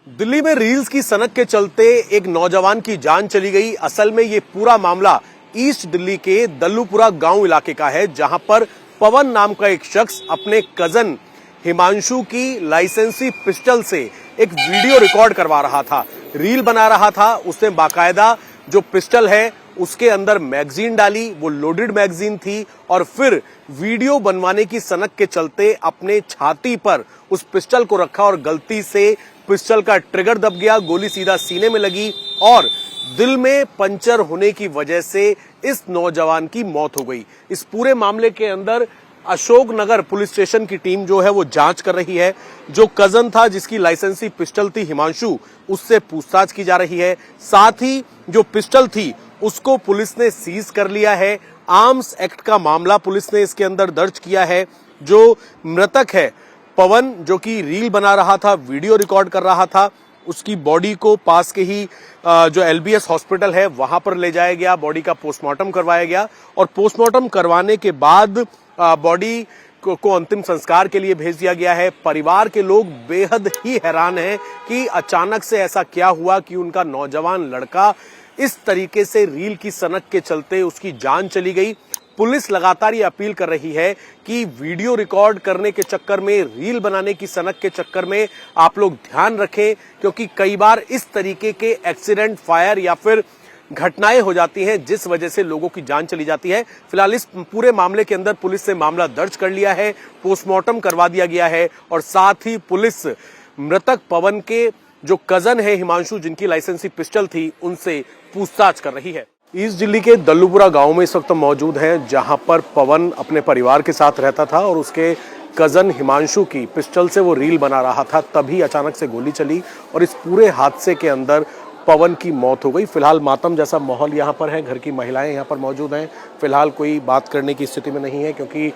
दिल्ली में रील्स की सनक के चलते एक नौजवान की जान चली गई। असल में ये पूरा मामला ईस्ट दिल्ली के दल्लूपुरा गांव इलाके का है, जहां पर पवन नाम का एक शख्स अपने कजन हिमांशु की लाइसेंसी पिस्टल से एक वीडियो रिकॉर्ड करवा रहा था, रील बना रहा था। उसने बाकायदा जो पिस्टल है उसके अंदर मैगजीन डाली, वो लोडेड मैगजीन थी, और फिर वीडियो बनवाने की सनक के चलते अपने छाती पर उस पिस्टल को रखा और गलती से पिस्टल का ट्रिगर दब गया, गोली सीधा सीने में लगी और दिल में पंचर होने की वजह से इस नौजवान की मौत हो गई। इस पूरे मामले के अंदर अशोकनगर पुलिस स्टेशन की टीम जो है वो जांच कर रही है। जो कजन था जिसकी लाइसेंसी पिस्टल थी हिमांशु, उससे पूछताछ की जा रही है। साथ ही जो पिस्टल थी उसको पुलिस ने सीज कर लिया है। आर्म्स एक्ट का मामला पुलिस ने इसके अंदर दर्ज किया है। जो मृतक है पवन, जो कि रील बना रहा था, वीडियो रिकॉर्ड कर रहा था, उसकी बॉडी को पास के ही जो एलबीएस हॉस्पिटल है वहां पर ले जाया गया, बॉडी का पोस्टमार्टम करवाया गया और पोस्टमार्टम करवाने के बाद बॉडी को अंतिम संस्कार के लिए भेज दिया गया है। परिवार के लोग बेहद ही हैरान हैं कि अचानक से ऐसा क्या हुआ कि उनका नौजवान लड़का इस तरीके से रील की सनक के चलते उसकी जान चली गई। पुलिस लगातार ये अपील कर रही है कि वीडियो रिकॉर्ड करने के चक्कर में, रील बनाने की सनक के चक्कर में आप लोग ध्यान रखें, क्योंकि कई बार इस तरीके के एक्सीडेंट, फायर या फिर घटनाएं हो जाती हैं जिस वजह से लोगों की जान चली जाती है। फिलहाल इस पूरे मामले के अंदर पुलिस ने मामला दर्ज कर लिया है, पोस्टमार्टम करवा दिया गया है और साथ ही पुलिस मृतक पवन के जो कजन है हिमांशु, जिनकी लाइसेंसी पिस्टल थी, उनसे पूछताछ कर रही है। ईस्ट दिल्ली के दल्लूपुरा गांव में इस वक्त मौजूद हैं, जहां पर पवन अपने परिवार के साथ रहता था और उसके कजन हिमांशु की पिस्टल से वो रील बना रहा था। तभी अचानक से गोली चली और इस पूरे हादसे के अंदर पवन की मौत हो गई। फिलहाल मातम जैसा माहौल यहाँ पर है, घर की महिलाएं यहाँ पर मौजूद हैं। फिलहाल कोई बात करने की स्थिति में नहीं है क्योंकि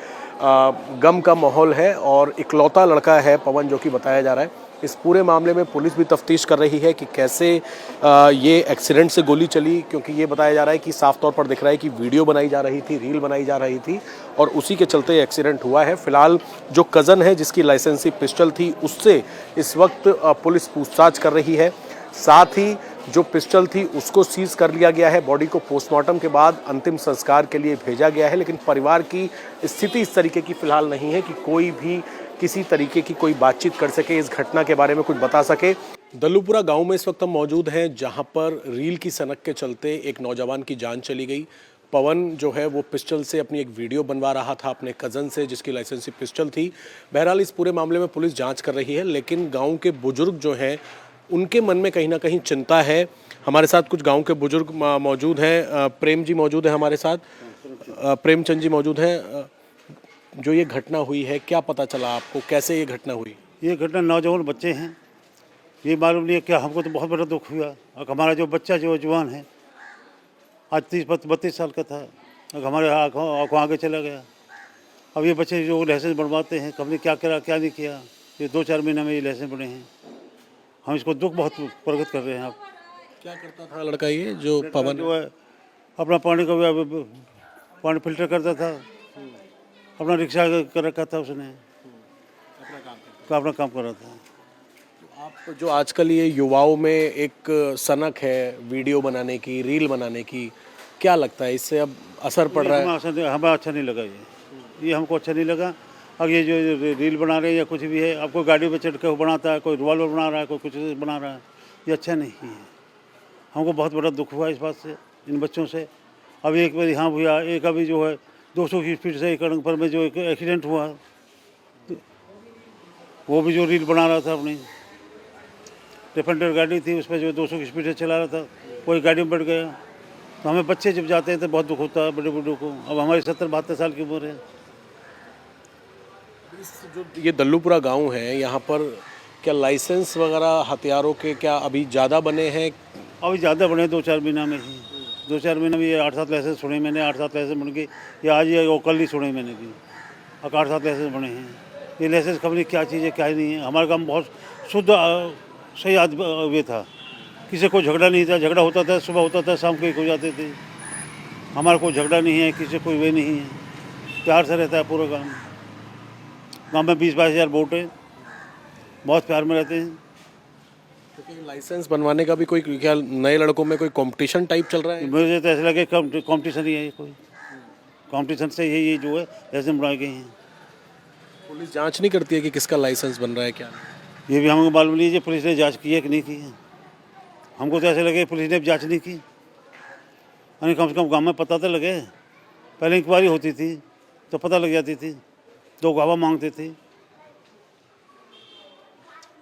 गम का माहौल है और इकलौता लड़का है पवन, जो कि बताया जा रहा है। इस पूरे मामले में पुलिस भी तफ्तीश कर रही है कि कैसे ये एक्सीडेंट से गोली चली, क्योंकि ये बताया जा रहा है कि साफ तौर पर दिख रहा है कि वीडियो बनाई जा रही थी, रील बनाई जा रही थी और उसी के चलते एक्सीडेंट हुआ है। फिलहाल जो कज़न है जिसकी लाइसेंसी पिस्टल थी, उससे इस वक्त पुलिस पूछताछ कर रही है। साथ ही जो पिस्टल थी उसको सीज कर लिया गया है। बॉडी को पोस्टमार्टम के बाद अंतिम संस्कार के लिए भेजा गया है, लेकिन परिवार की स्थिति इस तरीके की फिलहाल नहीं है कि कोई भी किसी तरीके की कोई बातचीत कर सके, इस घटना के बारे में कुछ बता सके। दल्लूपुरा गांव में इस वक्त हम मौजूद हैं, जहां पर रील की सनक के चलते एक नौजवान की जान चली गई। पवन जो है वो पिस्टल से अपनी एक वीडियो बनवा रहा था अपने कज़न से, जिसकी लाइसेंसी पिस्टल थी। बहरहाल इस पूरे मामले में पुलिस जांच कर रही है, लेकिन गाँव के बुजुर्ग जो हैं उनके मन में कहीं ना कहीं चिंता है। हमारे साथ कुछ गाँव के बुजुर्ग मौजूद हैं। प्रेम जी मौजूद है हमारे साथ, प्रेमचंद जी मौजूद हैं। जो ये घटना हुई है, क्या पता चला आपको, कैसे ये घटना हुई? ये घटना नौजवान बच्चे हैं, ये मालूम नहीं है क्या। हमको तो बहुत बड़ा दुख हुआ। और हमारा जो बच्चा जो जवान है, आज 30-32 साल का था, और हमारे आँखों आगे चला गया। अब ये बच्चे जो लाइसेंस बनवाते हैं, हमने क्या करा क्या नहीं किया, ये 2-4 महीने में ये लाइसेंस बने हैं। हम इसको दुख बहुत प्रकट कर रहे हैं। आप क्या करता था लड़का ये जो पवन? जो है अपना पानी का पानी फिल्टर करता था, अपना रिक्शा कर रखा था उसने, अपना काम कर रहा था। आप जो आजकल ये युवाओं में एक सनक है वीडियो बनाने की, रील बनाने की, क्या लगता है इससे अब असर पड़ रहा है? हमें अच्छा नहीं लगा ये हमको अच्छा नहीं लगा। अब ये जो रील बना रहे हैं या कुछ भी है, अब कोई गाड़ी पे चढ़ के बनाता है, कोई रिवॉल्वर बना रहा है, कोई कुछ बना रहा है, ये अच्छा नहीं है। हमको बहुत बड़ा दुख हुआ इस बात से, इन बच्चों से। अब एक बार यहाँ हुआ, एक अभी जो है 200 की स्पीड से एक पर में जो एक एक्सीडेंट हुआ, तो वो भी जो रील बना रहा था अपनी, डिफेंडर गाड़ी थी, उस पर जो 200 की स्पीड से चला रहा था, कोई गाड़ी में बैठ गया। तो हमें बच्चे जब जाते हैं तो बहुत दुख होता है, बड़े बूढ़ों को। अब हमारी 70-72 साल की उम्र है। जो ये दल्लूपुरा गांव है, यहाँ पर क्या लाइसेंस वगैरह हथियारों के क्या अभी ज़्यादा बने हैं? अभी ज़्यादा बने 2-4 महीना में ही, 2-4 महीने में ये 8-7 लाइसेंस सुने मैंने, 8-7 लाइसेंस बन के, ये आज ये कल ही सुने मैंने भी, 8-7 लाइसेंस बने हैं। ये लाइसेंस खबर क्या चीज़ है क्या नहीं है। हमारा काम बहुत शुद्ध सही आदमी था, किसी को झगड़ा नहीं था। झगड़ा होता था सुबह होता था, शाम को एक हो जाते थे। हमारा कोई झगड़ा नहीं है, किसी कोई वे नहीं है, प्यार से रहता है पूरा गाँव। गाँव में 20-22 हज़ार वोट है, बहुत प्यार में रहते हैं। तो लाइसेंस बनवाने का भी कोई क्या नए लड़कों में कोई कंपटीशन टाइप चल रहा है? मुझे तो ऐसा लगे कंपटीशन ही है ये, कोई कंपटीशन से ये जो है लाइसेंस बनाए गए हैं। पुलिस जांच नहीं करती है कि किसका लाइसेंस बन रहा है क्या नहीं? ये भी हमको मालूम नहीं है पुलिस ने जांच की है कि नहीं की है। हमको तो ऐसे लगे पुलिस ने भी जांच नहीं की, यानी कम से कम गाँव में पता तो लगे। पहले इंक्वायरी होती थी तो पता लग जाती थी, तो गवाह मांगते थे।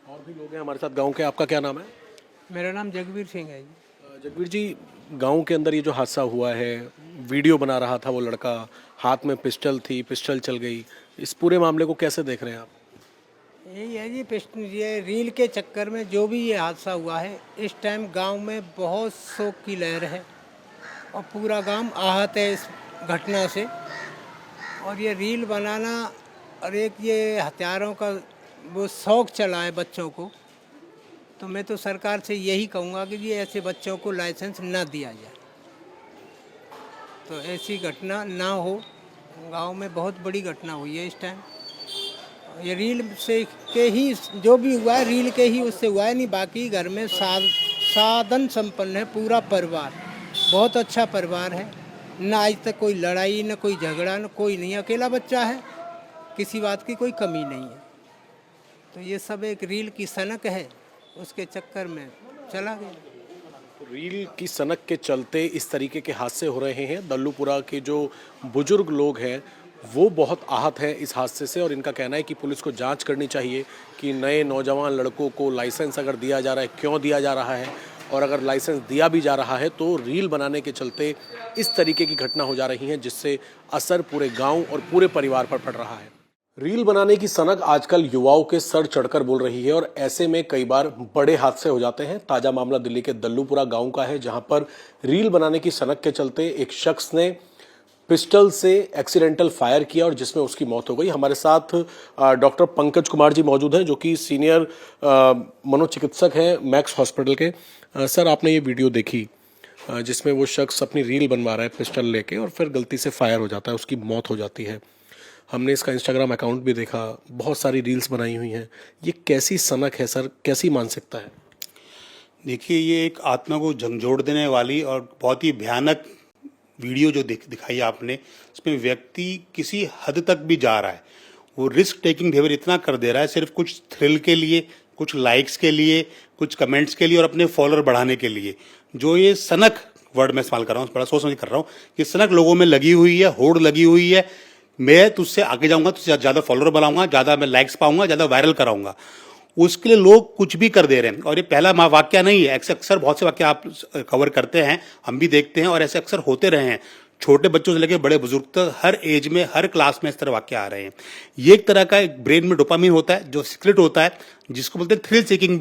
और भी लोग हैं हमारे साथ गांव के। आपका क्या नाम है? मेरा नाम जगवीर सिंह है जी। जगवीर जी, गांव के अंदर ये जो हादसा हुआ है, वीडियो बना रहा था वो लड़का, हाथ में पिस्टल थी, पिस्टल चल गई, इस पूरे मामले को कैसे देख रहे हैं आप? यही है जी, ये रील के चक्कर में जो भी ये हादसा हुआ है, इस टाइम गांव में बहुत शोक की लहर है और पूरा गांव आहत है इस घटना से। और ये रील बनाना और एक ये हथियारों का वो शौक चला है बच्चों को, तो मैं तो सरकार से यही कहूँगा कि ये ऐसे बच्चों को लाइसेंस ना दिया जाए, तो ऐसी घटना ना हो। गांव में बहुत बड़ी घटना हुई है इस टाइम। ये रील से के ही जो भी हुआ है, रील के ही उससे हुआ है, नहीं बाकी घर में साधन संपन्न है पूरा परिवार, बहुत अच्छा परिवार है, ना आज तक कोई लड़ाई, ना कोई झगड़ा, ना कोई नहीं, अकेला बच्चा है, किसी बात की कोई कमी नहीं है। तो ये सब एक रील की सनक है, उसके चक्कर में चला गया। रील की सनक के चलते इस तरीके के हादसे हो रहे हैं। दल्लूपुरा के जो बुजुर्ग लोग हैं वो बहुत आहत हैं इस हादसे से, और इनका कहना है कि पुलिस को जांच करनी चाहिए कि नए नौजवान लड़कों को लाइसेंस अगर दिया जा रहा है, क्यों दिया जा रहा है, और अगर लाइसेंस दिया भी जा रहा है तो रील बनाने के चलते इस तरीके की घटना हो जा रही है, जिससे असर पूरे गाँव और पूरे परिवार पर पड़ रहा है। रील बनाने की सनक आजकल युवाओं के सर चढ़कर बोल रही है, और ऐसे में कई बार बड़े हादसे हो जाते हैं। ताजा मामला दिल्ली के दल्लूपुरा गांव का है, जहां पर रील बनाने की सनक के चलते एक शख्स ने पिस्टल से एक्सीडेंटल फायर किया और जिसमें उसकी मौत हो गई। हमारे साथ डॉक्टर पंकज कुमार जी मौजूद हैं, जो कि सीनियर मनोचिकित्सक हैं मैक्स हॉस्पिटल के। सर, आपने ये वीडियो देखी जिसमें वो शख्स अपनी रील बनवा रहा है पिस्टल लेके, और फिर गलती से फायर हो जाता है, उसकी मौत हो जाती है। हमने इसका इंस्टाग्राम अकाउंट भी देखा, बहुत सारी रील्स बनाई हुई हैं। ये कैसी सनक है सर, कैसी मानसिकता है? देखिए, ये एक आत्मा को झंझोड़ देने वाली और बहुत ही भयानक वीडियो जो दिखाई आपने, इसमें व्यक्ति किसी हद तक भी जा रहा है। वो रिस्क टेकिंग बिहेवियर इतना कर दे रहा है, सिर्फ कुछ थ्रिल के लिए, कुछ लाइक्स के लिए, कुछ कमेंट्स के लिए और अपने फॉलोअर बढ़ाने के लिए। जो ये सनक वर्ड मैं इस्तेमाल कर रहा हूँ, बड़ा सोच समझ कर रहा हूँ, ये सनक लोगों में लगी हुई है, होड़ लगी हुई है। मैं तुझसे आगे जाऊंगा, तुझसे ज़्यादा फॉलोअर बनाऊंगा, ज़्यादा मैं लाइक्स पाऊंगा, ज़्यादा वायरल कराऊंगा। उसके लिए लोग कुछ भी कर दे रहे हैं। और ये पहला वाक्य नहीं है, ऐसे अक्सर बहुत से वाक्य आप कवर करते हैं, हम भी देखते हैं, और ऐसे अक्सर होते रहे हैं। छोटे बच्चों से लेकर बड़े बुजुर्ग तक हर एज में, हर क्लास में इस तरह वाक्य आ रहे हैं। ये एक तरह का एक ब्रेन में डोपामिन होता है, जो सीक्रेट होता है, जिसको बोलते हैं थ्रिल सीकिंग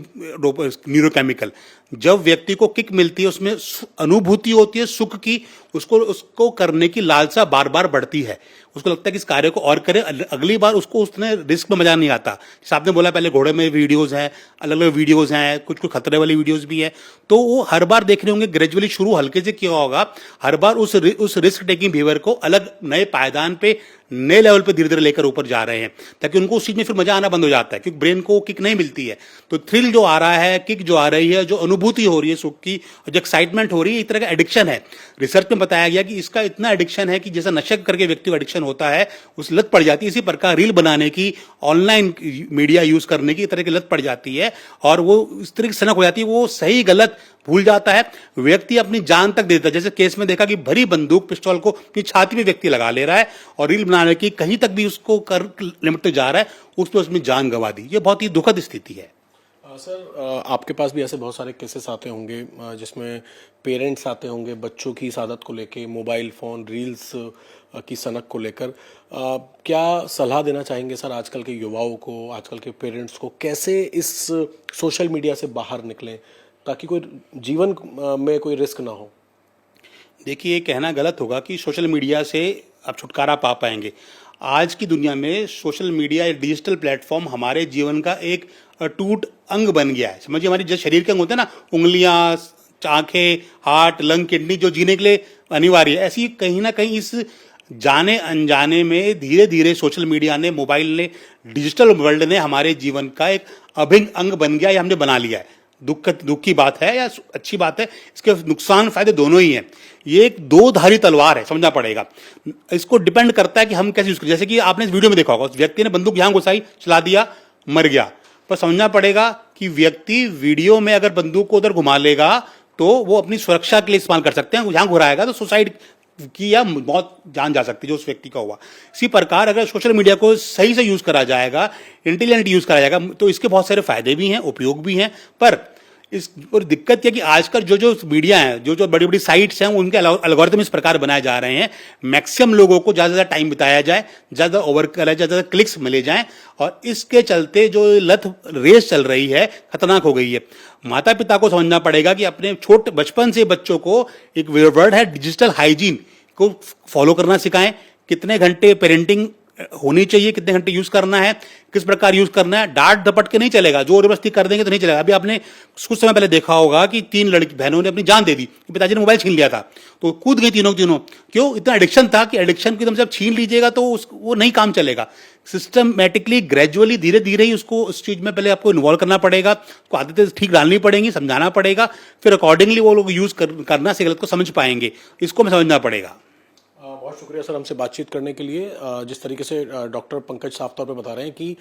न्यूरोकेमिकल। जब व्यक्ति को किक मिलती है, उसमें अनुभूति होती है सुख की, उसको करने की लालसा बार बार बढ़ती है। उसको लगता है कि इस कार्य को और करे, अगली बार उसको उसने रिस्क में मजा नहीं आता। जैसे आपने बोला पहले घोड़े में वीडियोज हैं, अलग अलग वीडियोज हैं, कुछ कुछ खतरे वाली वीडियोज भी है, तो वो हर बार देख रहे होंगे। ग्रेजुअली शुरू हल्के से किया होगा, हर बार उस रिस्क टेकिंग बिहेवियर को अलग नए पायदान पे, नए लेवल पे धीरे धीरे लेकर ऊपर जा रहे हैं, ताकि उनको उस चीज में फिर मजा आना बंद हो जाता है, क्योंकि ब्रेन को किक नहीं मिलती है। तो थ्रिल जो आ रहा है, किक जो आ रही है, जो अनुभूति हो रही है सुख की, जो एक्साइटमेंट हो रही है, एक तरह का एडिक्शन है। रिसर्च में बताया गया कि इसका इतना एडिक्शन है कि जैसा नशा करके व्यक्ति को एडिक्शन होता है, उस लत पड़ जाती है। इसी प्रकार रील बनाने की, ऑनलाइन मीडिया यूज करने की तरह की लत पड़ जाती है, और वो इस तरह की सनक हो जाती है, वो सही गलत भूल जाता है। व्यक्ति अपनी जान तक देता है। जैसे केस में देखा कि भरी बंदूक पिस्टल को अपनी छाती में व्यक्ति लगा ले रहा है, और रील बनाने की कहीं तक भी उसको कर लिमिट तक जा रहा है, उसमें उसमें जान गंवा दी। ये बहुत ही दुखद स्थिति है। सर, आपके पास भी ऐसे बहुत सारे केसेस आते होंगे जिसमें पेरेंट्स आते होंगे बच्चों की इस आदत को लेके, मोबाइल फ़ोन, रील्स की सनक को लेकर। क्या सलाह देना चाहेंगे सर आजकल के युवाओं को, आजकल के पेरेंट्स को, कैसे इस सोशल मीडिया से बाहर निकलें ताकि कोई जीवन में कोई रिस्क ना हो? देखिए, ये कहना गलत होगा कि सोशल मीडिया से आप छुटकारा पा पाएंगे। आज की दुनिया में सोशल मीडिया, एक डिजिटल प्लेटफॉर्म हमारे जीवन का एक अटूट अंग बन गया है। समझिए, हमारे जो शरीर के अंग होते हैं ना, उंगलियां, आंखें, हार्ट, लंग, किडनी, जो जीने के लिए अनिवार्य है, ऐसी कहीं ना कहीं इस जाने अनजाने में धीरे धीरे सोशल मीडिया ने, मोबाइल ने, डिजिटल वर्ल्ड ने हमारे जीवन का एक अभिन्न अंग बन गया, या हमने बना लिया है। दुख की बात है या अच्छी बात है, इसके नुकसान फायदे दोनों ही हैं। ये एक दो धारी तलवार है, समझना पड़ेगा। इसको डिपेंड करता है कि हम कैसे यूज करें। जैसे कि आपने इस वीडियो में देखा होगा, उस व्यक्ति ने बंदूक यहां घुसाई, चला दिया, मर गया। पर समझना पड़ेगा कि व्यक्ति वीडियो में अगर बंदूक को उधर घुमा लेगा तो वो अपनी सुरक्षा के लिए इस्तेमाल कर सकते हैं। यहां घुराएगा तो सुसाइड की या मौत जान जा सकती है जो उस व्यक्ति का हुआ। इसी प्रकार अगर सोशल मीडिया को सही से यूज करा जाएगा, इंटेलिजेंट यूज करा जाएगा, तो इसके बहुत सारे फायदे भी हैं, उपयोग भी हैं। पर इस और दिक्कत यह कि आजकल जो मीडिया है, जो बड़ी बड़ी साइट्स हैं, उनके एल्गोरिथम इस प्रकार बनाए जा रहे हैं, मैक्सिमम लोगों को ज्यादा टाइम बिताया जाए, ज्यादा ओवर करा जाए, ज्यादा क्लिक्स मिले जाएं, और इसके चलते जो लत रेस चल रही है खतरनाक हो गई है। माता पिता को समझना पड़ेगा कि अपने छोटे बचपन से बच्चों को, एक वर्ड है डिजिटल हाइजीन, को फॉलो करना सिखाएं। कितने घंटे पेरेंटिंग होनी चाहिए, कितने घंटे यूज करना है, किस प्रकार यूज करना है। डांट डपट के नहीं चलेगा, जोर जबरदस्ती कर देंगे तो नहीं चलेगा। अभी आपने कुछ समय पहले देखा होगा कि 3 लड़की बहनों ने अपनी जान दे दी, पिताजी ने मोबाइल छीन लिया था, तो कूद गई तीनों। क्यों? इतना एडिक्शन था कि एडिक्शन की जब छीन लीजिएगा तो वो नहीं काम चलेगा। सिस्टमैटिकली, ग्रेजुअली, धीरे धीरे ही उसको उस चीज में पहले आपको इन्वॉल्व करना पड़ेगा, उसको आदतें ठीक डालनी पड़ेंगी, समझाना पड़ेगा, फिर अकॉर्डिंगली वो लोग यूज करना से गलत को समझ पाएंगे। इसको हमें समझना पड़ेगा। बहुत शुक्रिया सर हमसे बातचीत करने के लिए। जिस तरीके से डॉक्टर पंकज साफ तौर पे बता रहे हैं कि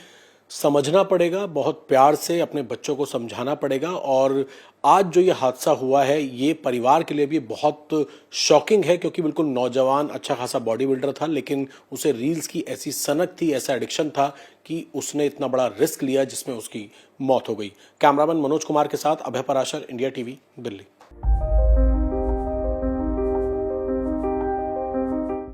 समझना पड़ेगा, बहुत प्यार से अपने बच्चों को समझाना पड़ेगा। और आज जो ये हादसा हुआ है, ये परिवार के लिए भी बहुत शॉकिंग है, क्योंकि बिल्कुल नौजवान, अच्छा खासा बॉडी बिल्डर था, लेकिन उसे रील्स की ऐसी सनक थी, ऐसा एडिक्शन था कि उसने इतना बड़ा रिस्क लिया जिसमें उसकी मौत हो गई। कैमरामैन मनोज कुमार के साथ अभय पराशर, इंडिया टीवी, दिल्ली।